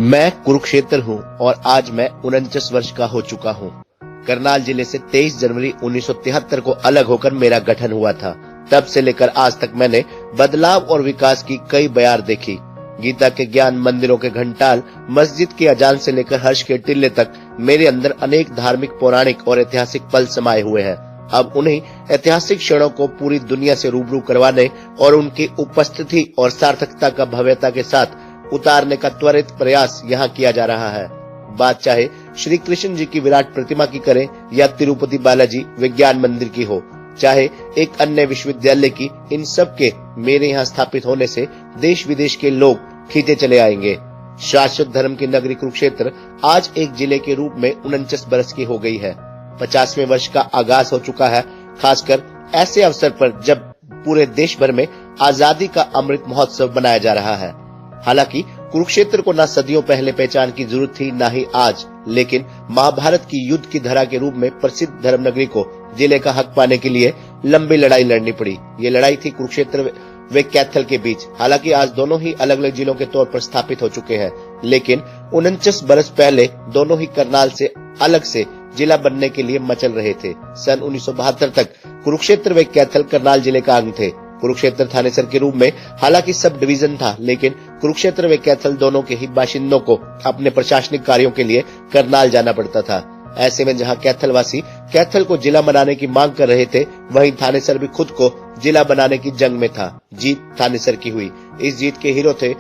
मैं कुरुक्षेत्र हूँ और आज मैं 49 वर्ष का हो चुका हूँ। करनाल जिले से 23 जनवरी 1973 को अलग होकर मेरा गठन हुआ था। तब से लेकर आज तक मैंने बदलाव और विकास की कई बयार देखी। गीता के ज्ञान, मंदिरों के घंटाल, मस्जिद के अजान से लेकर हर्ष के टिल्ले तक मेरे अंदर अनेक धार्मिक, पौराणिक और ऐतिहासिक पल समाये हुए हैं। अब उन्हीं ऐतिहासिक क्षणों को पूरी दुनिया से रूबरू करवाने और उनकी उपस्थिति और सार्थकता का भव्यता के साथ उतारने का त्वरित प्रयास यहाँ किया जा रहा है। बात चाहे श्री कृष्ण जी की विराट प्रतिमा की करें या तिरुपति बालाजी विज्ञान मंदिर की हो, चाहे एक अन्य विश्वविद्यालय की, इन सब के मेरे यहाँ स्थापित होने से देश विदेश के लोग खींचे चले आएंगे। शाश्वत धर्म की नगरी कुरुक्षेत्र आज एक जिले के रूप में 49 बरस की हो गई है। 50वें वर्ष का आगाज हो चुका है, खासकर ऐसे अवसर पर जब पूरे देश भर में आजादी का अमृत महोत्सव मनाया जा रहा है। हालांकि कुरुक्षेत्र को न सदियों पहले पहचान की जरूरत थी, न ही आज, लेकिन महाभारत की युद्ध की धरा के रूप में प्रसिद्ध धर्मनगरी को जिले का हक पाने के लिए लंबी लड़ाई लड़नी पड़ी। ये लड़ाई थी कुरुक्षेत्र व कैथल के बीच। हालांकि आज दोनों ही अलग अलग जिलों के तौर पर स्थापित हो चुके हैं, लेकिन 49 बरस पहले दोनों ही करनाल से अलग से जिला बनने के लिए मचल रहे थे। सन 1972 तक कुरुक्षेत्र व कैथल करनाल जिले का अंग थे। कुरुक्षेत्र थानेसर के रूप में हालांकि सब डिवीजन था, लेकिन कुरुक्षेत्र व कैथल दोनों के ही बाशिंदों को अपने प्रशासनिक कार्यों के लिए करनाल जाना पड़ता था। ऐसे में जहां कैथल वासी कैथल को जिला बनाने की मांग कर रहे थे, वहीं थानेसर भी खुद को जिला बनाने की जंग में था। जीत थानेसर की हुई। इस जीत के हीरो थे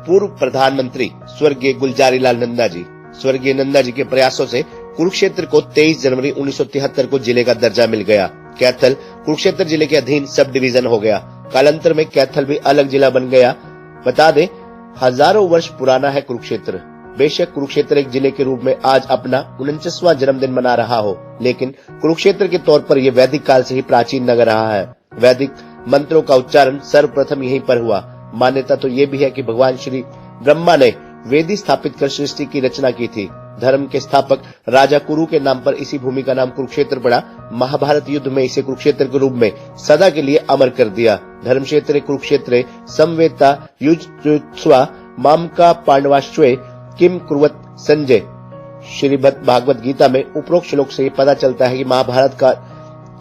पूर्व प्रधानमंत्री स्वर्गीय गुलजारी लाल नंदा जी। स्वर्गीय नंदा जी के प्रयासों से कुरुक्षेत्र को 23 जनवरी 1973 को जिले का दर्जा मिल गया। कैथल कुरुक्षेत्र जिले के अधीन सब डिवीजन हो गया। कालांतर में कैथल भी अलग जिला बन गया। बता दें, हजारों वर्ष पुराना है कुरुक्षेत्र। बेशक कुरुक्षेत्र एक जिले के रूप में आज अपना 49वां जन्मदिन मना रहा हो, लेकिन कुरुक्षेत्र के तौर पर यह वैदिक काल से ही प्राचीन नगर रहा है। वैदिक मंत्रों का उच्चारण सर्वप्रथम यहीं पर हुआ। मान्यता तो ये भी है कि भगवान श्री ब्रह्मा ने वेदी स्थापित कर सृष्टि की रचना की थी। धर्म के स्थापक राजा कुरु के नाम पर इसी भूमि का नाम कुरुक्षेत्र पड़ा। महाभारत युद्ध में इसे कुरुक्षेत्र के रूप में सदा के लिए अमर कर दिया। धर्म क्षेत्र कुरुक्षेत्र समवेता युज्युत्स्वा मामका पांडवाश्वे किम कुर्वत संजय। श्रीमद् भागवत गीता में उपरोक्त श्लोक से पता चलता है कि महाभारत का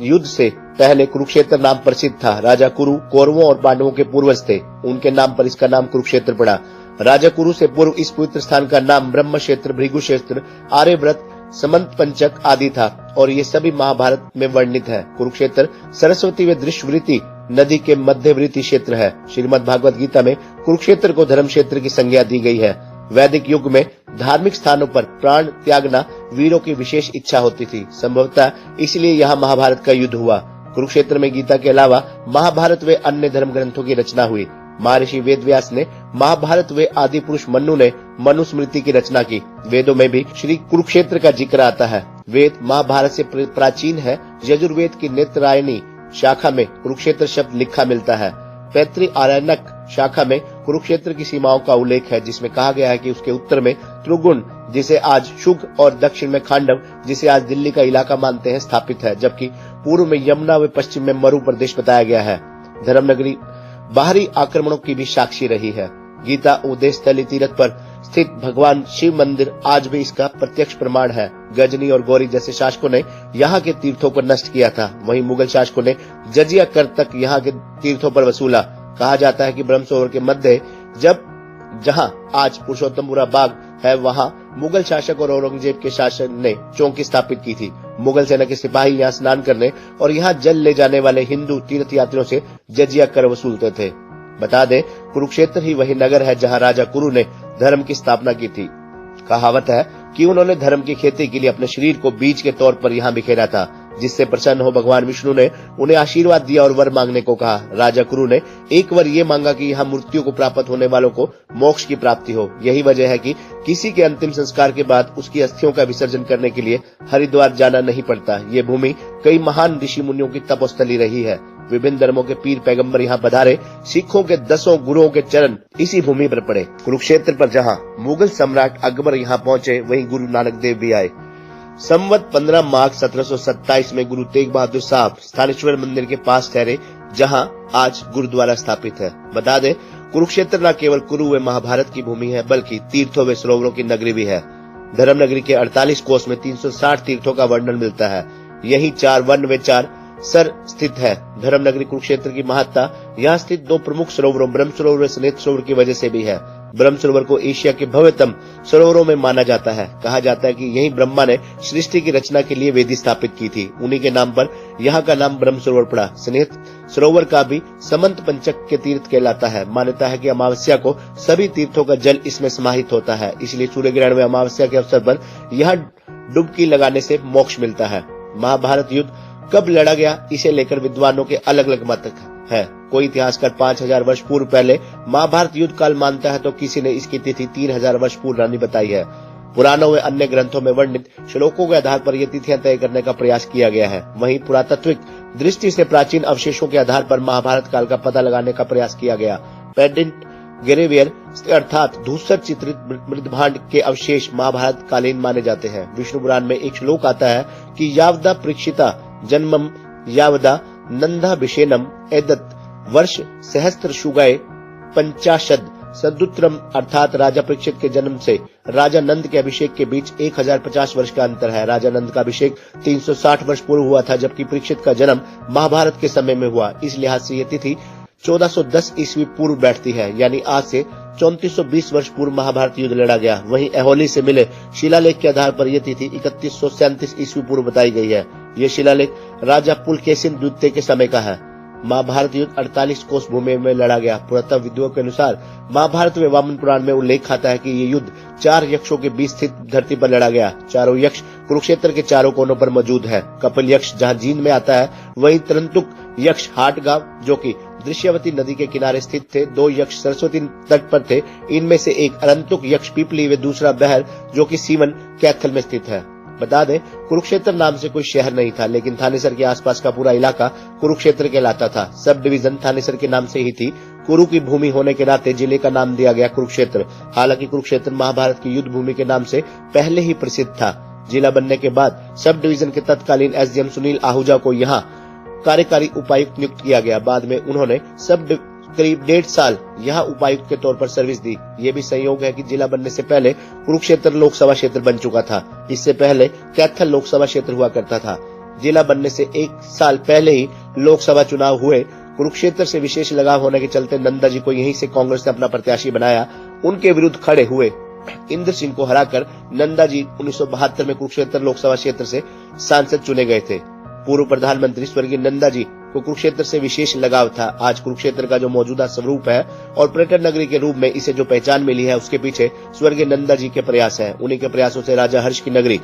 युद्ध से पहले कुरुक्षेत्र नाम प्रसिद्ध था। राजा कुरु कौरवों और पांडवों के पूर्वज थे, उनके नाम पर इसका नाम कुरुक्षेत्र पड़ा। राजा कुरु से पूर्व इस पवित्र स्थान का नाम ब्रह्म क्षेत्र, भृगु क्षेत्र, आर्यव्रत, समंत पंचक आदि था और ये सभी महाभारत में वर्णित है। कुरुक्षेत्र सरस्वती व दृश्यवृत्ति नदी के मध्यवर्ती क्षेत्र है। श्रीमद् भागवत गीता में कुरुक्षेत्र को धर्म क्षेत्र की संज्ञा दी गई है। वैदिक युग में धार्मिक स्थानों पर प्राण त्यागना वीरों की विशेष इच्छा होती थी। संभवतः इसलिए यहाँ महाभारत का युद्ध हुआ। कुरुक्षेत्र में गीता के अलावा महाभारत व अन्य धर्म ग्रंथों की रचना हुई। महर्षि वेदव्यास ने महाभारत व आदि पुरुष मनु ने मनुस्मृति की रचना की। वेदों में भी श्री कुरुक्षेत्र का जिक्र आता है। वेद महाभारत से प्राचीन है। यजुर्वेद की नेत्रायणी शाखा में कुरुक्षेत्र शब्द लिखा मिलता है। पैतृ आरण्यक शाखा में कुरुक्षेत्र की सीमाओं का उल्लेख है, जिसमें कहा गया है कि उसके उत्तर में त्रिगुण, जिसे आज शुग, और दक्षिण में खांडव, जिसे आज दिल्ली का इलाका मानते हैं, स्थापित है, जबकि पूर्व में यमुना व पश्चिम में मरु प्रदेश बताया गया है। धर्मनगरी बाहरी आक्रमणों की भी साक्षी रही है। गीता उपदेश स्थली तीर्थ पर स्थित भगवान शिव मंदिर आज भी इसका प्रत्यक्ष प्रमाण है। गजनी और गौरी जैसे शासकों ने यहाँ के तीर्थों को नष्ट किया था। वहीं मुगल शासकों ने जजिया कर तक यहाँ के तीर्थों पर वसूला। कहा जाता है कि ब्रह्म सरोवर के मध्य जहाँ आज पुरुषोत्तमपुरा बाग है, वहाँ मुगल शासक और औरंगजेब के शासन ने चौकी स्थापित की थी। मुगल सेना के सिपाही यहाँ स्नान करने और यहाँ जल ले जाने वाले हिंदू तीर्थ यात्रियों से जजिया कर वसूलते थे। बता दें, कुरुक्षेत्र ही वही नगर है जहाँ राजा कुरु ने धर्म की स्थापना की थी। कहावत है कि उन्होंने धर्म की खेती के लिए अपने शरीर को बीज के तौर पर यहाँ बिखेरा था, जिससे प्रसन्न हो भगवान विष्णु ने उन्हें आशीर्वाद दिया और वर मांगने को कहा। राजा कुरु ने एक वर ये मांगा कि यहाँ मृत्यु को प्राप्त होने वालों को मोक्ष की प्राप्ति हो। यही वजह है कि किसी के अंतिम संस्कार के बाद उसकी अस्थियों का विसर्जन करने के लिए हरिद्वार जाना नहीं पड़ता। ये भूमि कई महान ऋषि मुनियों की तपोस्थली रही है। विभिन्न धर्मों के पीर पैगंबर यहाँ पधारे। सिखों के 10 गुरुओं के चरण इसी भूमि पर पड़े। कुरुक्षेत्र पर जहाँ मुगल सम्राट अकबर यहाँ पहुंचे, वहीं गुरु नानक देव भी आए। संवत 15 मार्च 1727 में गुरु तेग बहादुर साहब स्थानेश्वर मंदिर के पास ठहरे, जहां आज गुरुद्वारा स्थापित है। बता दें, कुरुक्षेत्र न केवल कुरु व महाभारत की भूमि है, बल्कि तीर्थों व सरोवरों की नगरी भी है। धर्म नगरी के 48 कोस में 360 तीर्थों का वर्णन मिलता है। यही 4 वन व 4 सर स्थित है। धर्म नगरी कुरुक्षेत्र की महत्ता यहाँ स्थित 2 प्रमुख सरोवरों ब्रह्म सरोवर व स्नेह सरोवर की वजह से भी है। ब्रह्म सरोवर को एशिया के भव्यतम सरोवरों में माना जाता है। कहा जाता है कि यहीं ब्रह्मा ने सृष्टि की रचना के लिए वेदी स्थापित की थी। उन्हीं के नाम पर यहाँ का नाम ब्रह्म सरोवर पड़ा। स्नेह सरोवर का भी समंत पंचक के तीर्थ कहलाता है। मान्यता है कि अमावस्या को सभी तीर्थों का जल इसमें समाहित होता है, इसलिए सूर्य ग्रहण में अमावस्या के अवसर पर यहाँ डुबकी लगाने से मोक्ष मिलता है। महाभारत युद्ध कब लड़ा गया, इसे लेकर विद्वानों के अलग अलग मत है। कोई इतिहासकार 5000 वर्ष पूर्व पहले महाभारत युद्ध काल मानता है, तो किसी ने इसकी तिथि 3000 वर्ष पूर्व बताई है। पुराणों व अन्य ग्रंथों में वर्णित श्लोकों के आधार पर ये तिथियां तय करने का प्रयास किया गया है। वहीं पुरातात्विक दृष्टि से प्राचीन अवशेषों के आधार पर महाभारत काल का पता लगाने का प्रयास किया गया। पेडेंट गेरेवियर अर्थात धूसर चित्रित मृदभांड के अवशेष महाभारत कालीन माने जाते हैं। विष्णु पुराण में एक श्लोक आता है कि यावदा परीक्षिता जन्मम यावदा नंदाभिषेनम एदत् वर्ष सहस्त्र शुगाए 50 सदुत्रम अर्थात राजा परीक्षित के जन्म से राजा नंद के अभिषेक के बीच 1050 वर्ष का अंतर है। राजा नंद का अभिषेक 360 वर्ष पूर्व हुआ था, जबकि परीक्षित का जन्म महाभारत के समय में हुआ। इस लिहाज से यह तिथि 1410 ईस्वी पूर्व बैठती है, यानी आज से 3420 वर्ष पूर्व महाभारत युद्ध लड़ा गया। वहीं ऐहोली से मिले शिलालेख के आधार पर यह तिथि 3137 ईस्वी पूर्व बताई गई है। यह शिलालेख राजा पुलकेशिन द्वितीय के समय का है। महाभारत युद्ध 48 कोस भूमि में लड़ा गया। पुरातत्वविदों के अनुसार महाभारत में वामन पुराण में उल्लेख आता है कि ये युद्ध 4 यक्षों के बीच स्थित धरती पर लड़ा गया। चारों यक्ष कुरुक्षेत्र के चारों कोनों पर मौजूद है। कपिल यक्ष जहाँ जींद में आता है, वहीं तरंतुक यक्ष हाट गांव जो कि दृश्यवती नदी के किनारे स्थित थे। 2 यक्ष सरस्वती तट पर थे। इनमें से एक अरंतुक यक्ष पीपली व दूसरा बहर जो कि सीवन कैथल में स्थित है। बता दें, कुरुक्षेत्र नाम से कोई शहर नहीं था, लेकिन थानेसर के आसपास का पूरा इलाका कुरुक्षेत्र कहलाता था। सब डिवीजन थानेसर के नाम से ही थी। कुरु की भूमि होने के नाते जिले का नाम दिया गया कुरुक्षेत्र। हालांकि कुरुक्षेत्र महाभारत की युद्ध भूमि के नाम से पहले ही प्रसिद्ध था। जिला बनने के बाद सब डिवीजन के तत्कालीन एसडीएम सुनील आहूजा को यहाँ कार्यकारी उपायुक्त नियुक्त किया गया। बाद में उन्होंने करीब 1.5 साल यहाँ उपायुक्त के तौर पर सर्विस दी। ये भी संयोग है कि जिला बनने से पहले कुरुक्षेत्र लोकसभा क्षेत्र बन चुका था। इससे पहले कैथल लोकसभा क्षेत्र हुआ करता था। जिला बनने से 1 साल पहले ही लोकसभा चुनाव हुए। कुरुक्षेत्र से विशेष लगाव होने के चलते नंदा जी को यहीं से कांग्रेस ने अपना प्रत्याशी बनाया। उनके विरुद्ध खड़े हुए इंद्र सिंह को हराकर नंदा जी 1972 में कुरुक्षेत्र लोकसभा क्षेत्र से सांसद चुने गए थे। पूर्व प्रधानमंत्री स्वर्गीय नंदा जी को कुरुक्षेत्र से विशेष लगाव था। आज कुरुक्षेत्र का जो मौजूदा स्वरूप है और पर्यटन नगरी के रूप में इसे जो पहचान मिली है, उसके पीछे स्वर्गीय नंदा जी के प्रयास है। उन्हीं के प्रयासों से राजा हर्ष की नगरी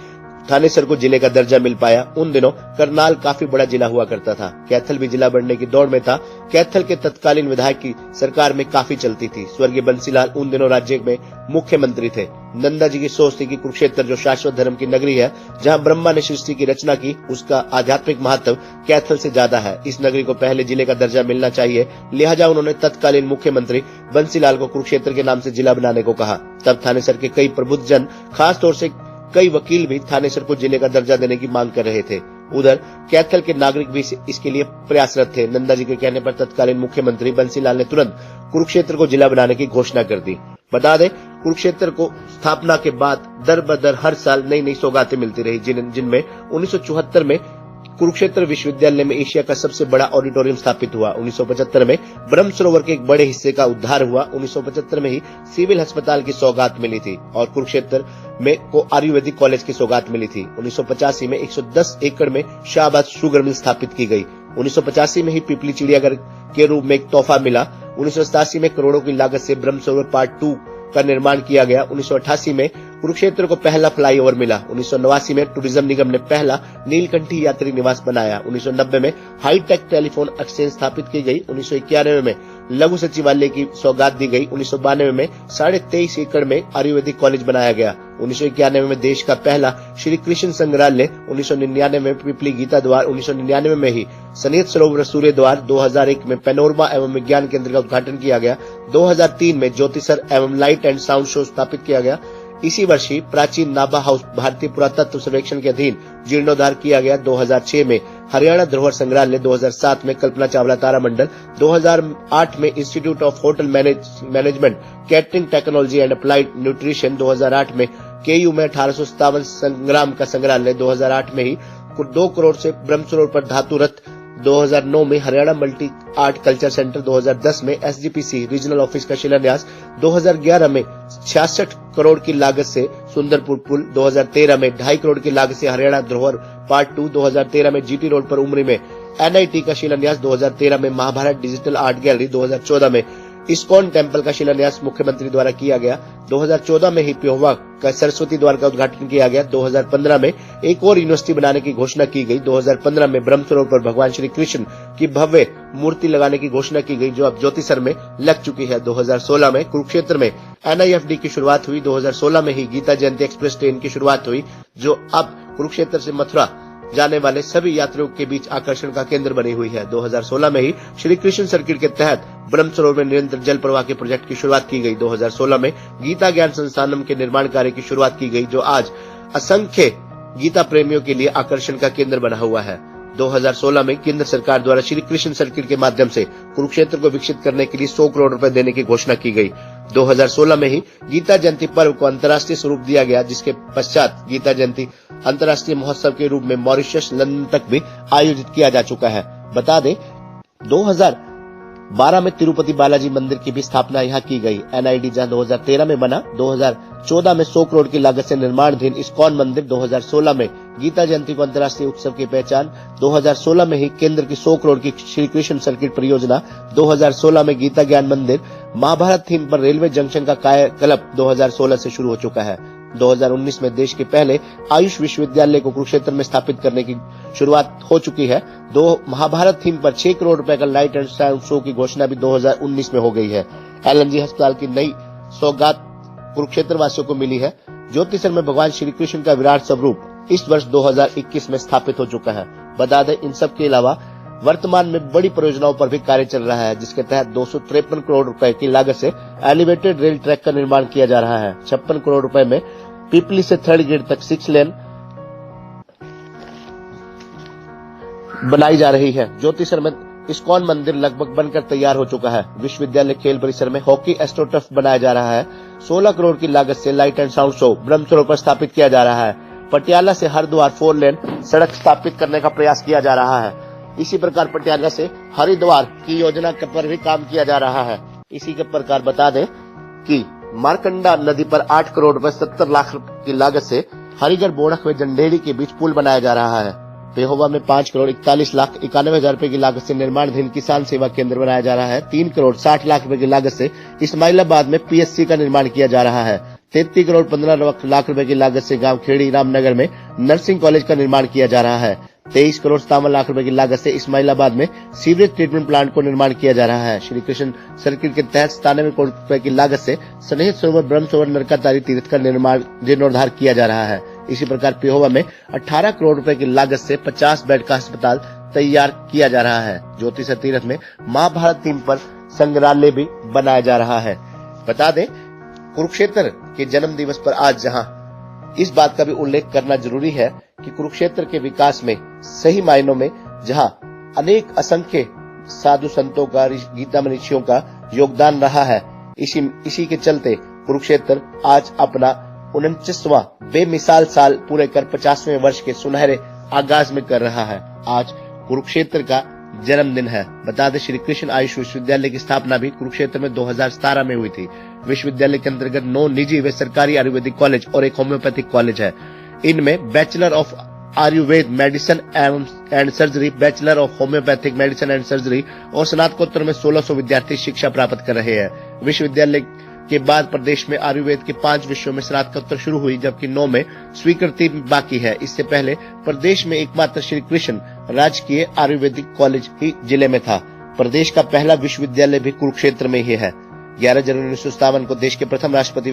थानेसर को जिले का दर्जा मिल पाया। उन दिनों करनाल काफी बड़ा जिला हुआ करता था। कैथल भी जिला बनने की दौड़ में था। कैथल के तत्कालीन विधायक की सरकार में काफी चलती थी। स्वर्गीय बंसीलाल उन दिनों राज्य में मुख्यमंत्री थे। नंदा जी की सोच थी कि कुरुक्षेत्र जो शाश्वत धर्म की नगरी है, जहां ब्रह्मा ने सृष्टि की रचना की, उसका आध्यात्मिक महत्व कैथल से ज्यादा है। इस नगरी को पहले जिले का दर्जा मिलना चाहिए। लिहाजा उन्होंने तत्कालीन मुख्यमंत्री बंसीलाल को कुरुक्षेत्र के नाम से जिला बनाने को कहा। तब थानेसर के कई प्रबुद्ध जन, खास तौर से कई वकील भी थानेसर को जिले का दर्जा देने की मांग कर रहे थे। उधर कैथल के नागरिक भी इसके लिए प्रयासरत थे। नंदा जी के कहने पर तत्कालीन मुख्यमंत्री बंसीलाल ने तुरंत कुरुक्षेत्र को जिला बनाने की घोषणा कर दी। बता दें, कुरुक्षेत्र को स्थापना के बाद दर बदर हर साल नई नई सौगातें मिलती रही, जिनमें 1974 में कुरुक्षेत्र विश्वविद्यालय में एशिया का सबसे बड़ा ऑडिटोरियम स्थापित हुआ। 1975 में ब्रह्म सरोवर के एक बड़े हिस्से का उद्धार हुआ। 1975 में ही सिविल अस्पताल की सौगात मिली थी और कुरुक्षेत्र में को आयुर्वेदिक कॉलेज की सौगात मिली थी। 1985 में 110 एकड़ में शाहबाद शुगर मिल स्थापित की गई। 1985 में ही पिपली चिड़ियाघर के रूप में एक तोहफा मिला। 1987 में करोड़ों की लागत से ब्रह्म सरोवर पार्ट 2 का निर्माण किया गया। 1988 में कुरुक्षेत्र को पहला फ्लाईओवर मिला। 1989 में टूरिज्म निगम ने पहला नीलकंठी यात्री निवास बनाया। 1990 में हाईटेक टेलीफोन एक्सचेंज स्थापित की गई। 1991 में लघु सचिवालय की सौगात दी गई। 1992 में 23.5 एकड़ में आयुर्वेदिक कॉलेज बनाया गया। 1991 में देश का पहला श्री कृष्ण संग्रहालय, 1999 में पिपली गीता द्वार, 1999 में ही सनेत सरोवर सूर्य द्वार, 2001 में पैनोरमा एवं विज्ञान केंद्र का उद्घाटन किया गया। 2003 में ज्योतिसर एवं लाइट एंड साउंड शो स्थापित किया गया। इसी वर्ष ही प्राचीन नाभा हाउस भारतीय पुरातत्व सर्वेक्षण के अधीन जीर्णोद्धार किया गया। 2006 में हरियाणा धरोहर संग्रहालय 2007 में कल्पना चावला तारामंडल, 2008 में institute of hotel management, catering technology and applied nutrition, 2008 में केयू में 1857 संग्राम का संग्रहालय, 2008 में ही 2 करोड़ से ब्रह्मसरोवर पर धातु रथ, 2009 में Haryana multi art culture centre, 2010 में एसजीपीसी रीजनल ऑफिस का शिलान्यास, 2011 में 66 करोड़ की लागत से सुंदरपुर पुल, 2013 में 2.5 करोड़ की लागत से हरियाणा धरोहर पार्ट 2, 2013 में जीटी रोड पर उमरी में एनआईटी का शिलान्यास, 2013 में महाभारत डिजिटल आर्ट गैलरी, 2014 में इस्कॉन टेम्पल का शिलान्यास मुख्यमंत्री द्वारा किया गया, 2014 में ही प्योहवा का सरस्वती द्वार का उद्घाटन किया गया, 2015 में एक और यूनिवर्सिटी बनाने की घोषणा की गई, 2015 में ब्रह्मसरोवर पर भगवान श्री कृष्ण की भव्य मूर्ति लगाने की घोषणा की गई जो अब ज्योतिसर में लग चुकी है, 2016 में कुरुक्षेत्र में एनआईएफडी की शुरुआत हुई, 2016 में ही गीता जयंती एक्सप्रेस ट्रेन की शुरुआत हुई जो अब कुरुक्षेत्र से मथुरा जाने वाले सभी यात्रियों के बीच आकर्षण का केंद्र बनी हुई है। 2016 में ही श्री कृष्ण सर्किट के तहत ब्रह्मसरोवर में निरंतर जल प्रवाह के प्रोजेक्ट की शुरुआत की गई, 2016 में गीता ज्ञान संस्थानम के निर्माण कार्य की शुरुआत की गई जो आज असंख्य गीता प्रेमियों के लिए आकर्षण का केंद्र बना हुआ है। 2016 में केंद्र सरकार द्वारा श्री कृष्ण सर्किट के माध्यम से कुरुक्षेत्र को विकसित करने के लिए 100 करोड़ रुपए देने की घोषणा की गई। 2016 में ही गीता जयंती पर्व को अंतर्राष्ट्रीय स्वरूप दिया गया जिसके पश्चात गीता जयंती अंतर्राष्ट्रीय महोत्सव के रूप में मॉरिशस, लंदन तक भी आयोजित किया जा चुका है। बता दें 2012 में तिरुपति बालाजी मंदिर की भी स्थापना यहाँ की गई। एनआईडी जहां 2013 में बना, 2014 में 100 करोड़ की लागत से निर्माणाधीन इस्कॉन मंदिर, 2016 में गीता जयंती को अंतर्राष्ट्रीय उत्सव की पहचान, 2016 में ही केंद्र की 100 करोड़ की श्री कृष्ण सर्किट परियोजना, 2016 में गीता ज्ञान मंदिर, महाभारत थीम पर रेलवे जंक्शन का कायाकल्प 2016 से शुरू हो चुका है। 2019 में देश के पहले आयुष विश्वविद्यालय को कुरुक्षेत्र में स्थापित करने की शुरुआत हो चुकी है। महाभारत थीम पर 6 करोड़ रुपए का लाइट एंड साउंड शो की घोषणा भी 2019 में हो गई है। एलएनजी अस्पताल की नई सौगात कुरुक्षेत्र वासियों को मिली है। ज्योतिसर में भगवान श्री कृष्ण का विराट स्वरूप इस वर्ष 2021 में स्थापित हो चुका है। बता दें इन सब के अलावा वर्तमान में बड़ी परियोजनाओं पर भी कार्य चल रहा है जिसके तहत 253 करोड़ रुपए की लागत से एलिवेटेड रेल ट्रैक का निर्माण किया जा रहा है। 56 करोड़ रुपए में पीपली से 3rd गेट तक 6 लेन बनाई जा रही है। ज्योतिसर में इस्कॉन मंदिर लगभग बनकर तैयार हो चुका है। विश्वविद्यालय खेल परिसर में हॉकी एस्ट्रोटर्फ बनाया जा रहा है। 16 करोड़ की लागत से light and sound show Brahma Sarovar पर स्थापित किया जा रहा है। पटियाला से हरिद्वार 4 लेन सड़क स्थापित करने का प्रयास किया जा रहा है। इसी प्रकार पटियाला से हरिद्वार की योजना पर भी काम किया जा रहा है। इसी के प्रकार बता दें कि मारकंडा नदी पर 8 करोड़ रुपए 70 लाख की लागत से हरिगढ़ बोड़क व जंडेली के बीच पुल बनाया जा रहा है। पेहोवा में 5 करोड़ 41 लाख 91 हजार रुपए की लागत से निर्माणाधीन किसान सेवा केंद्र बनाया जा रहा है। 3 करोड़ 60 लाख रुपए की लागत से इस्माइलाबाद में पीएससी का निर्माण किया जा रहा है। 33 करोड़ 15 लाख रुपए की लागत से गांव खेड़ी रामनगर में नर्सिंग कॉलेज का निर्माण किया जा रहा है। 23 करोड़ 57 लाख रुपए की लागत से इस्माइलाबाद में सीवरेज ट्रीटमेंट प्लांट को निर्माण किया जा रहा है। श्री कृष्ण सर्किट के तहत 97 करोड़ रुपए की लागत से स्नेहित सरोवर ब्रह्मसरोवर नरकातारी तीर्थ का निर्माण जीर्णोद्धार किया जा रहा है। इसी प्रकार पेहोवा में 18 करोड़ रुपए की लागत से 50 बेड का अस्पताल तैयार किया जा रहा है। ज्योतिसर तीर्थ में महाभारत थीम पर संग्रहालय भी बनाया जा रहा है। बता दें कुरुक्षेत्र के जन्म दिवस पर आज जहां इस बात का भी उल्लेख करना जरूरी है कि कुरुक्षेत्र के विकास में सही मायनों में जहां अनेक असंख्य साधु संतों का, गीता मनीषियों का योगदान रहा है, इसी के चलते कुरुक्षेत्र आज अपना 49वां बेमिसाल साल पूरे कर 50वें वर्ष के सुनहरे आगाज में कर रहा है। आज कुरुक्षेत्र का जन्मदिन है। बता दें श्री कृष्ण आयुष विश्वविद्यालय की स्थापना भी कुरुक्षेत्र में 2017 में हुई थी। विश्वविद्यालय के अंतर्गत 9 निजी व सरकारी आयुर्वेदिक कॉलेज और एक होम्योपैथिक कॉलेज है। इनमें bachelor of Ayurveda medicine and surgery, bachelor of homeopathic medicine and surgery और स्नातकोत्तर में 1600 विद्यार्थी शिक्षा प्राप्त कर रहे हैं। विश्वविद्यालय के बाद प्रदेश में आयुर्वेद के 5 विषयों में स्नातकोत्तर शुरू हुई जबकि 9 में स्वीकृति बाकी है। इससे पहले प्रदेश में एकमात्र श्री कृष्ण राजकीय आयुर्वेदिक कॉलेज ही जिले में था। प्रदेश का पहला विश्वविद्यालय भी कुरुक्षेत्र में ही है। 11 जनवरी 1957 को देश के प्रथम राष्ट्रपति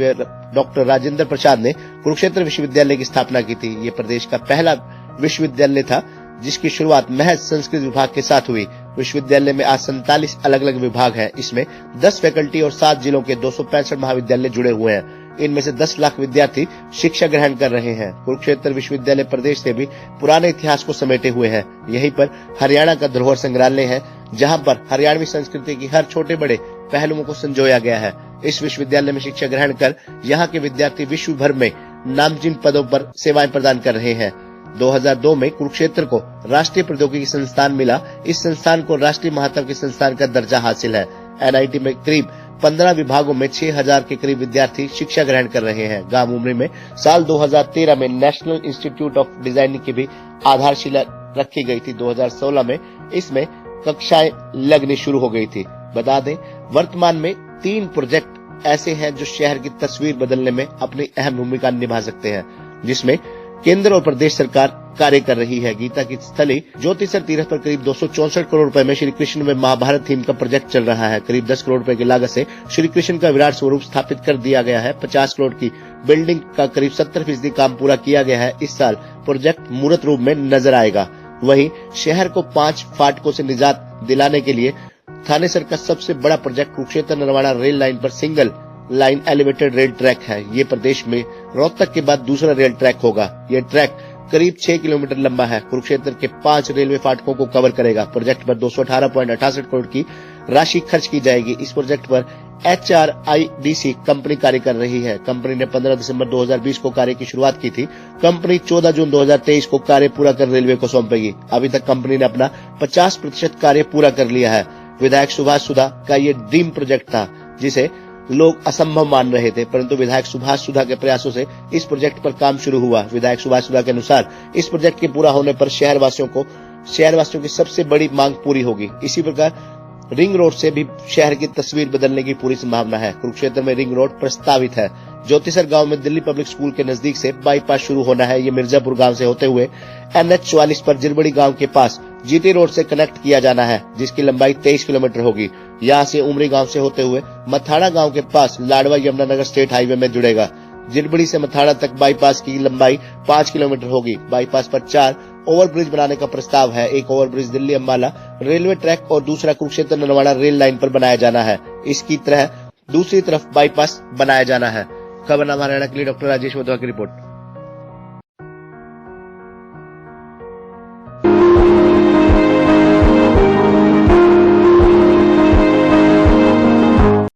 डॉक्टर राजेंद्र प्रसाद ने कुरुक्षेत्र विश्वविद्यालय की स्थापना की थी। ये प्रदेश का पहला विश्वविद्यालय था जिसकी शुरुआत महज संस्कृत विभाग के साथ हुई। विश्वविद्यालय में आज 47 अलग अलग विभाग हैं। इसमें 10 फैकल्टी और 7 जिलों के 265 महाविद्यालय जुड़े हुए हैं। इनमें से 10 लाख विद्यार्थी शिक्षा ग्रहण कर रहे हैं। कुरुक्षेत्र विश्वविद्यालय प्रदेश से भी पुराने इतिहास को समेटे हुए है। यहीं पर हरियाणा का धरोहर संग्रहालय है, जहां पर हरियाणवी संस्कृति की हर छोटे बड़े पहलुओं को संजोया गया है। इस विश्वविद्यालय में शिक्षा ग्रहण कर यहाँ के विद्यार्थी विश्व भर में नामचीन पदों पर सेवाएं प्रदान कर रहे हैं। 2002 में कुरुक्षेत्र को राष्ट्रीय प्रौद्योगिकी संस्थान मिला। इस संस्थान को राष्ट्रीय महत्व के संस्थान का दर्जा हासिल है। NIT में करीब 15 विभागों में 6000 के करीब विद्यार्थी शिक्षा ग्रहण कर रहे हैं। गांव उमरी में साल 2013 में नेशनल इंस्टीट्यूट ऑफ डिजाइनिंग की भी आधारशिला रखी गई थी। 2016 में इसमें कक्षाएं लगनी शुरू हो गई थी। बता दें, वर्तमान में 3 प्रोजेक्ट ऐसे हैं जो शहर की तस्वीर बदलने में अपनी अहम भूमिका निभा सकते हैं, जिसमें केंद्र और प्रदेश सरकार कार्य कर रही है। गीता की स्थली ज्योतिसर तीर्थ पर करीब 264 करोड़ रुपए में श्री कृष्ण में महाभारत थीम का प्रोजेक्ट चल रहा है। करीब 10 करोड़ रुपए की लागत से श्री कृष्ण का विराट स्वरूप स्थापित कर दिया गया है। 50 करोड़ की बिल्डिंग का करीब 70% काम पूरा किया गया है। इस साल प्रोजेक्ट मूर्त रूप में नजर आएगा। वहीं शहर को 5 फाटकों से निजात दिलाने के लिए थानेसर का सबसे बड़ा project Kurukshetra Narwara rail line पर single line elevated rail track है। ये प्रदेश में रोहतक के बाद दूसरा रेल ट्रैक होगा। ये ट्रैक करीब 6 किलोमीटर लंबा है। कुरुक्षेत्र के 5 रेलवे फाटकों को कवर करेगा। प्रोजेक्ट पर 218.68 करोड़ की राशि खर्च की जाएगी। इस प्रोजेक्ट पर HRIDC कंपनी कार्य कर रही है। कंपनी ने 15 दिसंबर 2020 को कार्य की शुरुआत की थी। कंपनी 14 जून 2023 को कार्य पूरा कर रेलवे को सौंपेगी। अभी तक कंपनी ने अपना 50% कार्य पूरा कर लिया है। विधायक सुभाष सुधा का ये ड्रीम प्रोजेक्ट था, जिसे लोग असंभव मान रहे थे, परंतु विधायक सुभाष सुधा के प्रयासों से इस प्रोजेक्ट पर काम शुरू हुआ। विधायक सुभाष सुधा के अनुसार इस प्रोजेक्ट के पूरा होने पर शहरवासियों की सबसे बड़ी मांग पूरी होगी। इसी प्रकार रिंग रोड से भी शहर की तस्वीर बदलने की पूरी संभावना है। कुरुक्षेत्र में रिंग रोड प्रस्तावित है। ज्योतिसर गांव में दिल्ली पब्लिक स्कूल के नजदीक से बाईपास शुरू होना है। ये मिर्जापुर गांव से होते हुए NH44 पर जिरबड़ी गांव के पास GT रोड से कनेक्ट किया जाना है, जिसकी लंबाई 23 किलोमीटर होगी। यहाँ से उमरी गांव से होते हुए मथाड़ा गांव के पास लाडवा यमुनानगर स्टेट हाईवे में जुड़ेगा। जिरबड़ी से मथाड़ा तक बाईपास की लंबाई 5 किलोमीटर होगी। बाईपास पर 4 ओवरब्रिज बनाने का प्रस्ताव है। एक overbridge Delhi Ambala railway track और दूसरा कुरुक्षेत्र नरवाड़ा रेल लाइन पर बनाया जाना है। इसकी तरह दूसरी तरफ बाईपास बनाया जाना है। खबरनामा हरियाणा के लिए डॉक्टर राजेश वधवा की रिपोर्ट।